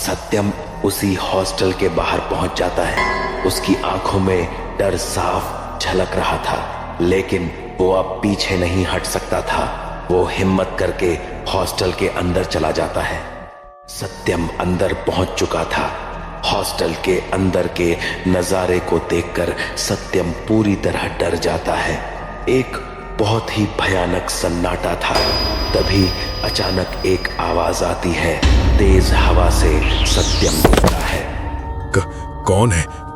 सत्यम उसी हॉस्टल के बाहर पहुंच जाता है। उसकी आंखों में डर साफ झलक रहा था, लेकिन वो अब पीछे नहीं हट सकता था। वो हिम्मत करके हॉस्टल के अंदर चला जाता है। सत्यम अंदर पहुंच चुका था। हॉस्टल के अंदर के नजारे को देखकर सत्यम पूरी तरह डर जाता है। एक बहुत ही भयानक सन्नाटा था। तभी अचानक एक आवाज आती है। तेज हवा से सत्यम उठता है।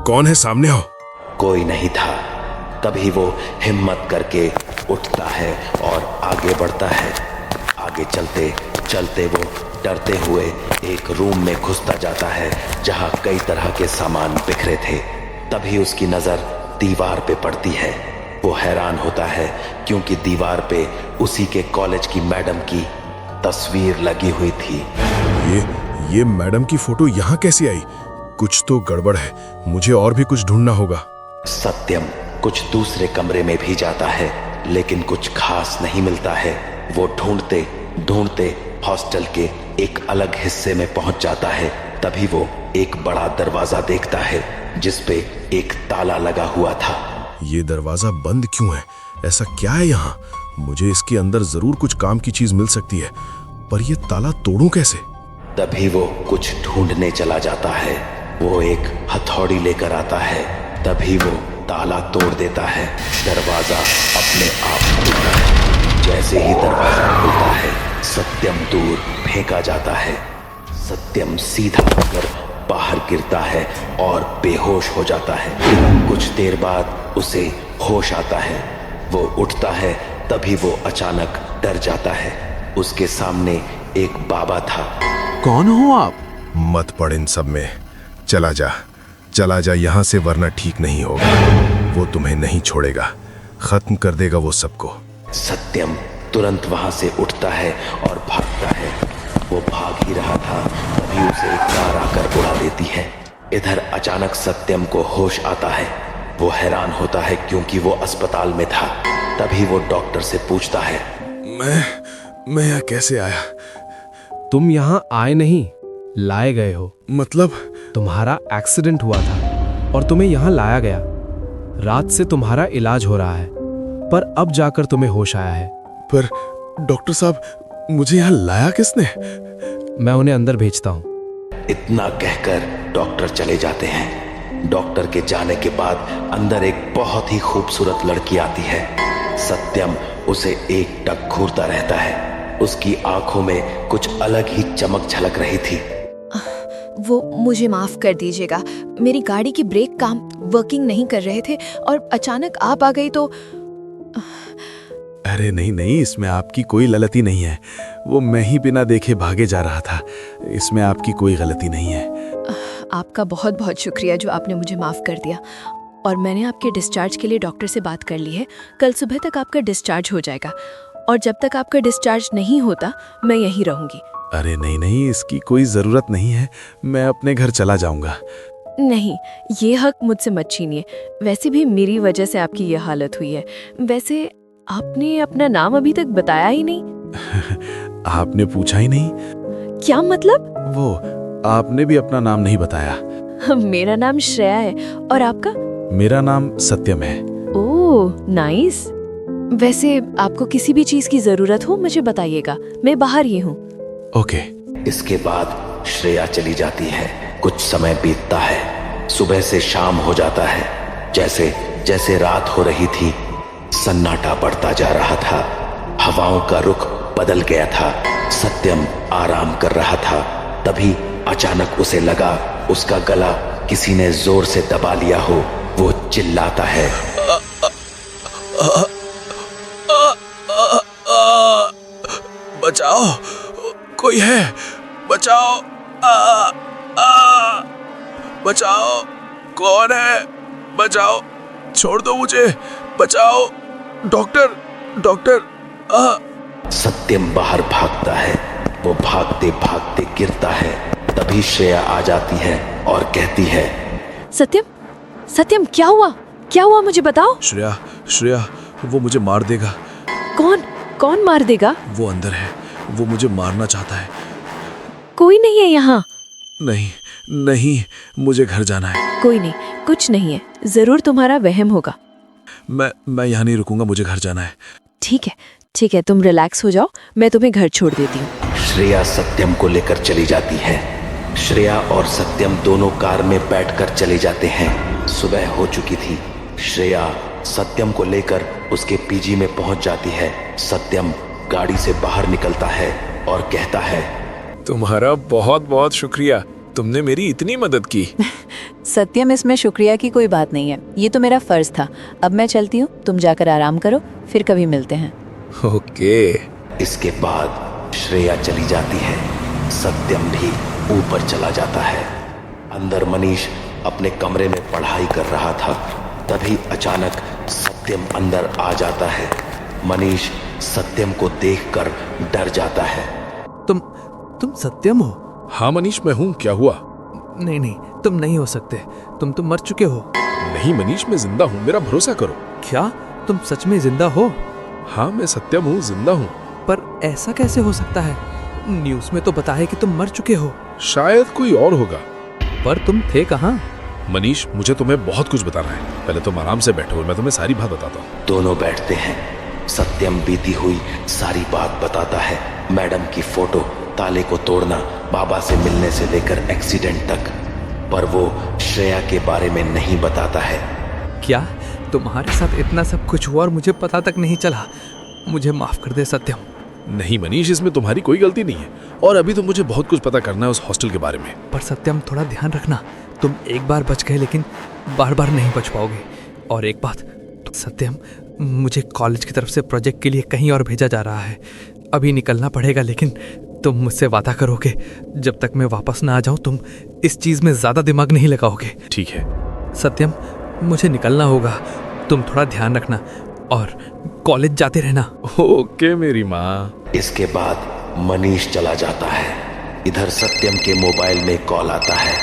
कौन है सामने हो? कोई नहीं था। तभी वो हिम्मत करके उठता है और आगे बढ़ता है। आगे चलते चलते वो डरते हुए एक रूम में घुसता जाता है, जहां कई तरह के सामान बिखरे थे। तभी उसकी नजर दीवार पे पड़ती है। वो हैरान होता है क्योंकि दीवार पे उसी के कॉलेज की मैडम की तस्वीर लगी हुई थी। ये मैडम की फोटो यहाँ कैसे आई? कुछ तो गड़बड़ है। मुझे और भी कुछ ढूंढना होगा। सत्यम कुछ दूसरे कमरे में भी जाता है, लेकिन कुछ खास नहीं मिलता है। वो ढूंढते ढूंढते हॉस्टल के एक अलग हिस्से में पहुंच जाता है। तभी वो एक बड़ा दरवाजा देखता है, जिसपे एक ताला लगा हुआ था। ये दरवाजा बंद क्यों है? ऐसा क्या है यहाँ? मुझे इसके अंदर जरूर कुछ काम की चीज मिल सकती है, पर यह ताला तोड़ूं कैसे? तभी वो कुछ ढूंढने चला जाता है। वो एक हथौड़ी लेकर आता है। तभी वो ताला तोड़ देता है। दरवाजा अपने आप खुलता है। जैसे ही दरवाजा खुलता है, सत्यम दूर फेंका जाता है। सत्यम सीधा होकर बाहर गिरता है और बेहोश हो जाता है। कुछ देर बाद उसे होश आता है। वो उठता है। तभी वो अचानक डर जाता है। उसके सामने एक बाबा था। कौन हो आप? मत पड़ इन सब में। चला जा यहाँ से, वरना ठीक नहीं होगा। वो तुम्हें नहीं छोड़ेगा, खत्म कर देगा वो सबको। सत्यम तुरंत वहां से उठता है और भागता है। वो भाग ही रहा था, तभी उसे एक कार आकर उड़ा देती है। इधर अचानक सत्यम को होश आता है। वो हैरान होता है क्योंकि वो अस्पताल में था। तभी वो डॉक्टर से पूछता है, मैं यहाँ कैसे आया? तुम यहाँ आए नहीं, लाए गए हो। मतलब? तुम्हारा एक्सीडेंट हुआ था और तुम्हें यहाँ लाया गया। रात से तुम्हारा इलाज हो रहा है, पर अब जाकर तुम्हें होश आया है। पर डॉक्टर साहब, मुझे यहाँ लाया किसने? मैं उन्हें अंदर भेजता हूँ। इतना कहकर डॉक्टर चले जाते हैं। डॉक्टर के जाने के बाद अंदर एक बहुत ही खूबसूरत लड़की आती है। सत्यम उसे एक टक घूरता रहता है। उसकी आंखों में कुछ अलग ही चमक झलक रही थी। वो मुझे माफ कर दीजिएगा, मेरी गाड़ी की ब्रेक काम वर्किंग नहीं कर रहे थे और अचानक आप आ गई तो। अरे नहीं, इसमें आपकी कोई गलती नहीं है। वो मैं ही बिना देखे भागे जा रहा था। इसमें आपकी कोई गलती नहीं है। आपका बहुत बहुत शुक्रिया जो आपने मुझे माफ कर दिया। और मैंने आपके डिस्चार्ज के लिए डॉक्टर से बात कर ली है। कल सुबह तक आपका डिस्चार्ज हो जाएगा और जब तक आपका डिस्चार्ज नहीं होता मैं यहीं रहूंगी। अरे नहीं, इसकी कोई जरूरत नहीं है। मैं अपने घर चला जाऊंगा। नहीं, ये हक मुझसे मत छीनिए। वैसे भी मेरी वजह से आपकी ये हालत हुई है। वैसे आपने अपना नाम अभी तक बताया ही नहीं। आपने पूछा ही नहीं? क्या मतलब? वो आपने भी अपना नाम नहीं बताया। मेरा नाम श्रेया है और आपका? मेरा नाम सत्यम है। Oh nice. वैसे आपको किसी भी चीज की जरूरत हो मुझे बताइएगा, मैं बाहर ही हूँ। ओके। इसके बाद श्रेया चली जाती है। कुछ समय बीतता है। सुबह से शाम हो जाता है। जैसे जैसे रात हो रही थी, सन्नाटा बढ़ता जा रहा था। हवाओं का रुख बदल गया था। सत्यम आराम कर रहा था। तभी अचानक उसे लगा उसका गला किसी ने जोर से दबा लिया हो। वो चिल्लाता है, बचाओ, कोई है, बचाओ, बचाओ, कौन है, बचाओ, छोड़ दो मुझे, बचाओ, डॉक्टर। सत्यम बाहर भागता है। वो भागते भागते गिरता है। तभी श्रेया आ जाती है और कहती है, सत्यम क्या हुआ मुझे बताओ। श्रेया, वो मुझे मार देगा। कौन मार देगा? वो अंदर है, वो मुझे मारना चाहता है। कोई नहीं है यहाँ। नहीं नहीं, मुझे घर जाना है। कोई नहीं, कुछ नहीं है, जरूर तुम्हारा वहम होगा। मैं यहाँ नहीं रुकूंगा, मुझे घर जाना है। ठीक है, तुम रिलैक्स हो जाओ, मैं तुम्हें घर छोड़ देती हूँ। श्रेया सत्यम को लेकर चली जाती है। श्रेया और सत्यम दोनों कार में बैठकर चले जाते हैं। सुबह हो चुकी थी। श्रेया सत्यम को लेकर उसके पीजी में पहुंच जाती है। सत्यम गाड़ी से बाहर निकलता है और कहता है, तुम्हारा बहुत बहुत शुक्रिया, तुमने मेरी इतनी मदद की। सत्यम, इसमें शुक्रिया की कोई बात नहीं है, ये तो मेरा फर्ज था। अब मैं चलती हूँ, तुम जाकर आराम करो, फिर कभी मिलते हैं। ओके। इसके बाद श्रेया चली जाती है। सत्यम भी ऊपर चला जाता है। अंदर मनीष अपने कमरे में पढ़ाई कर रहा था। तभी अचानक सत्यम अंदर आ जाता है। मनीष सत्यम को देखकर डर जाता है। तुम सत्यम हो? हाँ मनीष, मैं हूँ। क्या हुआ? नहीं, तुम नहीं हो सकते। तुम मर चुके हो। नहीं मनीष, मैं जिंदा हूँ, मेरा भरोसा करो। क्या तुम सच में जिंदा हो? हाँ मैं सत्यम हूँ, जिंदा हूँ। पर ऐसा कैसे हो सकता है? न्यूज़ में तो बताया है कि तुम मर चुके हो। शायद कोई और होगा। पर तुम थे कहाँ? मनीष, मुझे तुम्हें बहुत कुछ बताना है। पहले तुम आराम से बैठो, मैं तुम्हें सारी बात बताता हूँ। दोनों बैठते हैं। सत्यम बीती हुई सारी बात बताता है। मैडम की फोटो, ताले को तोड़ना, बाबा से मिलने से लेकर एक्सीडेंट तक। पर वो श्रेया के बारे में नहीं बताता है। क्या तुम्हारे साथ इतना सब कुछ हुआ और मुझे पता तक नहीं चला? मुझे माफ कर दे सत्यम। नहीं मनीष, इसमें तुम्हारी कोई गलती नहीं है। और अभी तो मुझे बहुत कुछ पता करना है उस हॉस्टल के बारे में। पर सत्यम, थोड़ा ध्यान रखना। तुम एक बार बच गए, लेकिन बार बार नहीं बच पाओगे। और एक बात सत्यम, मुझे कॉलेज की तरफ से प्रोजेक्ट के लिए कहीं और भेजा जा रहा है। अभी निकलना पड़ेगा, लेकिन तुम मुझसे वादा करोगे जब तक मैं वापस ना आ जाऊं तुम इस चीज में ज्यादा दिमाग नहीं लगाओगे? ठीक है सत्यम, मुझे निकलना होगा। तुम थोड़ा ध्यान रखना और कॉलेज जाते रहना। ओके मेरी माँ। इसके बाद मनीष चला जाता है। इधर सत्यम के मोबाइल में कॉल आता है।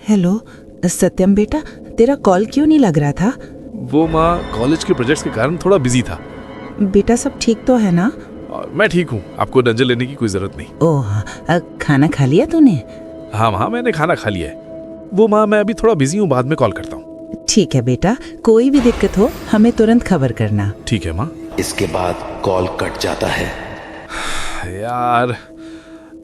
हेलो सत्यम बेटा, तेरा कॉल क्यों नहीं लग रहा था? वो माँ, कॉलेज के प्रोजेक्ट्स के कारण थोड़ा बिजी था। बेटा सब ठीक तो है ना? मैं ठीक हूँ, आपको टेंशन लेने की कोई जरूरत नहीं। ओह, खाना खा लिया तूने? हाँ मैंने खाना खा लिया है। वो माँ, मैं अभी थोड़ा बिजी हूँ, बाद में कॉल करता हूँ। ठीक है बेटा, कोई भी दिक्कत हो हमें तुरंत खबर करना। ठीक है माँ। इसके बाद कॉल कट जाता है। यार,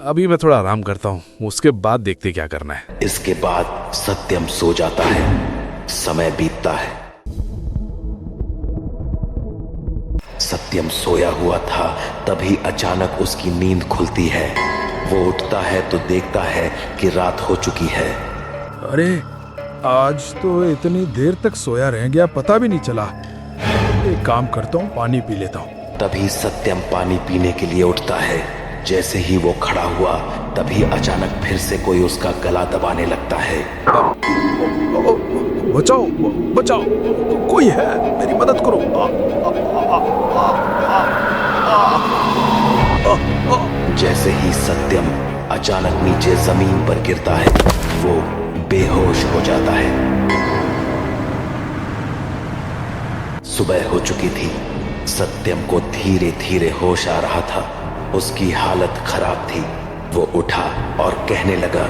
अभी मैं थोड़ा आराम करता हूँ, उसके बाद देखते क्या करना है। इसके बाद सत्यम सो जाता है। समय बीतता है। सत्यम सोया हुआ था, तभी अचानक उसकी नींद खुलती है। वो उठता है तो देखता है कि रात हो चुकी है। अरे आज तो इतनी देर तक सोया रह गया, पता भी नहीं चला। एक काम करता हूँ, पानी पी लेता हूँ। तभी सत्यम पानी पीने के लिए उठता है। जैसे ही वो खड़ा हुआ, तभी अचानक फिर से कोई उसका गला दबाने लगता है। बचाओ बचाओ, कोई है, मेरी मदद करो। जैसे ही सत्यम अचानक नीचे जमीन पर गिरता है, वो बेहोश हो जाता है। सुबह हो चुकी थी। सत्यम को धीरे धीरे होश आ रहा था। उसकी हालत खराब थी। वो उठा और कहने लगा,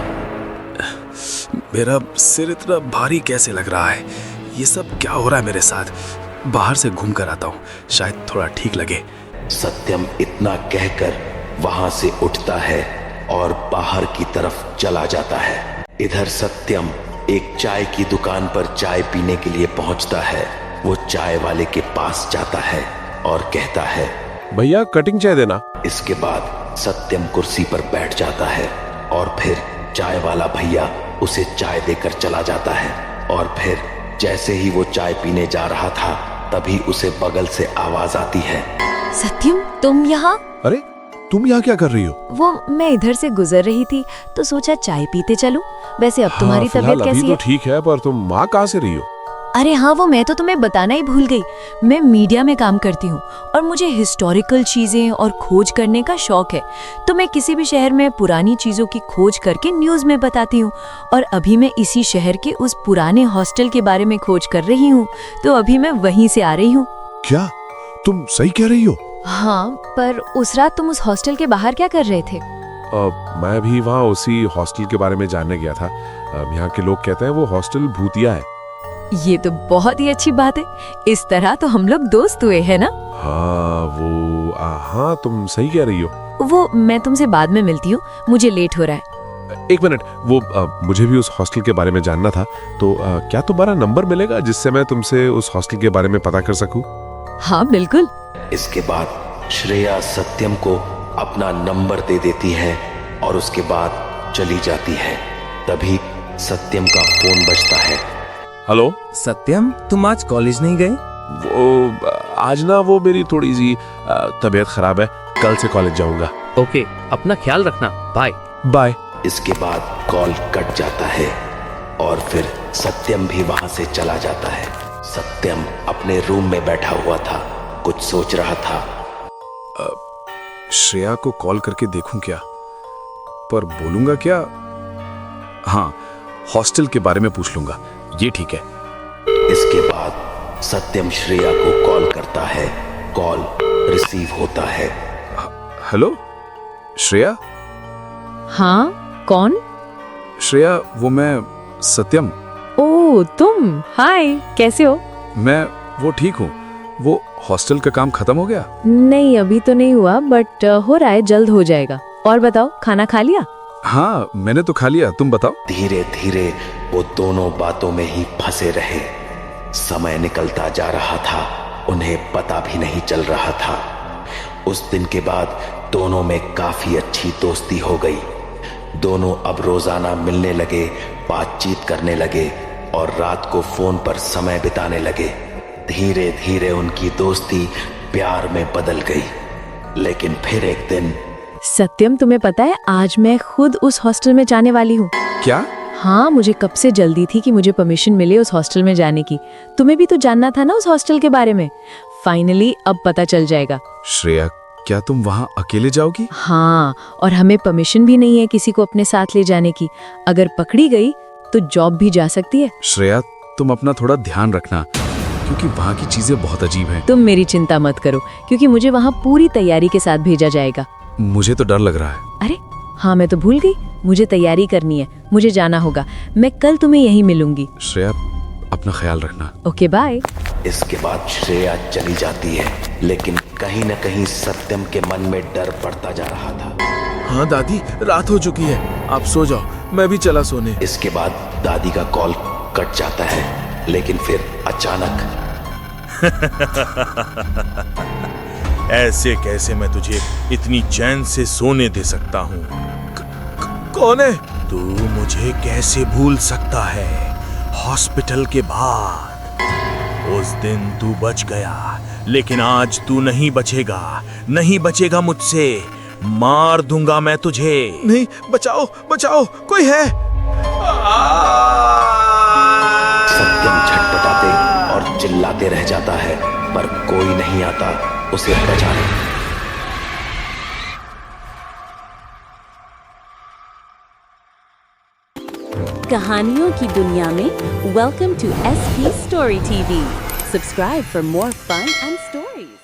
मेरा सिर इतना भारी कैसे लग रहा है? ये सब क्या हो रहा है मेरे साथ? बाहर से घूम कर आता हूँ, शायद थोड़ा ठीक लगे। सत्यम इतना कहकर वहां से उठता है और बाहर की तरफ चला जाता है। इधर सत्यम एक चाय की दुकान पर चाय पीने के लिए पहुंचता है। वो चाय वाले के पास जाता है और कहता है, भैया कटिंग चाय देना। इसके बाद सत्यम कुर्सी पर बैठ जाता है और फिर चाय वाला भैया उसे चाय देकर चला जाता है। और फिर जैसे ही वो चाय पीने जा रहा था, तभी उसे बगल से आवाज आती है। सत्यम, तुम यहाँ? अरे तुम यहाँ क्या कर रही हो? वो मैं इधर से गुजर रही थी तो सोचा चाय पीते चलूं। वैसे अब तुम्हारी फिलहाल तबीयत अभी कैसी तो है? ठीक है, पर तुम माँ कहाँ से रही हो? अरे हाँ, वो मैं तो तुम्हें बताना ही भूल गई। मैं मीडिया में काम करती हूँ और मुझे हिस्टोरिकल चीजें और खोज करने का शौक है। तो मैं किसी भी शहर में पुरानी चीजों की खोज करके न्यूज में बताती हूँ। और अभी मैं इसी शहर के उस पुराने हॉस्टल के बारे में खोज कर रही हूँ, तो अभी मैं वहीं से आ रही हूँ। क्या तुम सही कह रही हो? हाँ, पर उस रात तुम उस हॉस्टल के बाहर क्या कर रहे थे? मैं भी वहाँ उसी हॉस्टल के बारे में जानने गया था। यहाँ के लोग कहते हैं वो हॉस्टल भूतिया है। ये तो बहुत ही अच्छी बात है। इस तरह तो हम लोग दोस्त हुए हैं ना। हाँ तुम सही कह रही हो। वो मैं तुमसे बाद में मिलती हूँ, मुझे लेट हो रहा है। एक मिनट, वो मुझे भी उस हॉस्टल के बारे में जानना था, तो क्या तुम्हारा नंबर मिलेगा जिससे मैं तुमसे उस हॉस्टल के बारे में पता कर सकूं? हाँ बिल्कुल। इसके बाद श्रेया सत्यम को अपना नंबर दे देती है और उसके बाद चली जाती है। तभी सत्यम का फोन बजता है। हेलो सत्यम, तुम आज कॉलेज नहीं गए? वो आज ना वो मेरी थोड़ी सी तबीयत खराब है, कल से कॉलेज जाऊंगा। ओके, अपना ख्याल रखना, बाय। बाय। इसके बाद कॉल कट जाता है और फिर सत्यम भी वहां से चला जाता है। सत्यम अपने रूम में बैठा हुआ था, कुछ सोच रहा था। श्रेया को कॉल करके देखूं क्या, पर बोलूंगा क्या? हाँ, हॉस्टल के बारे में पूछ लूंगा, ये ठीक है। इसके बाद सत्यम श्रेया को कॉल करता है। कॉल रिसीव होता है। हेलो श्रेया। हाँ कौन? श्रेया, वो मैं सत्यम। ओ तुम, हाय, कैसे हो? मैं वो ठीक हूँ। वो हॉस्टल का काम खत्म हो गया? नहीं, अभी तो नहीं हुआ, बट हो रहा है, जल्द हो जाएगा। और बताओ, खाना खा लिया? हाँ मैंने तो खा लिया, तुम बताओ। धीरे धीरे वो दोनों बातों में ही फंसे रहे। समय निकलता जा रहा था, उन्हें पता भी नहीं चल रहा था। उस दिन के बाद दोनों में काफी अच्छी दोस्ती हो गई। दोनों अब रोजाना मिलने लगे, बातचीत करने लगे और रात को फोन पर समय बिताने लगे। धीरे धीरे उनकी दोस्ती प्यार में बदल गई। लेकिन फिर एक दिन, सत्यम, तुम्हें पता है आज मैं खुद उस हॉस्टल में जाने वाली हूँ। क्या? हाँ, मुझे कब से जल्दी थी कि मुझे परमिशन मिले उस हॉस्टल में जाने की। तुम्हें भी तो जानना था ना उस हॉस्टल के बारे में। फाइनली अब पता चल जाएगा। श्रेया, क्या तुम वहाँ अकेले जाओगी? हाँ, और हमें परमिशन भी नहीं है किसी को अपने साथ ले जाने की। अगर पकड़ी गई तो जॉब भी जा सकती है। श्रेया, तुम अपना थोड़ा ध्यान रखना, क्योंकि वहाँ की चीजें बहुत अजीब हैं। तुम मेरी चिंता मत करो, क्योंकि मुझे वहाँ पूरी तैयारी के साथ भेजा जाएगा। मुझे तो डर लग रहा है। अरे हाँ, मैं तो भूल गई, मुझे तैयारी करनी है, मुझे जाना होगा। मैं कल तुम्हें यहीं मिलूंगी। श्रेया, अपना ख्याल रखना। Okay, bye. इसके बाद श्रेया चली जाती है, लेकिन कहीं न कहीं सत्यम के मन में डर बढ़ता जा रहा था। हाँ दादी, रात हो चुकी है, आप सो जाओ, मैं भी चला सोने। इसके बाद दादी का कॉल कट जाता है, लेकिन फिर अचानक ऐसे कैसे मैं तुझे इतनी चैन से सोने दे सकता हूँ? कौन है? तू मुझे कैसे भूल सकता है? हॉस्पिटल के बाद उस दिन तू बच गया, लेकिन आज तू नहीं बचेगा, नहीं बचेगा मुझसे। मार दूंगा मैं तुझे। नहीं, बचाओ बचाओ, कोई है। सत्यम छटपटाते और चिल्लाते रह जाता है, पर कोई नहीं आता उसे बचाने। कहानियों की दुनिया में welcome to SP Story TV. Subscribe for more fun and stories.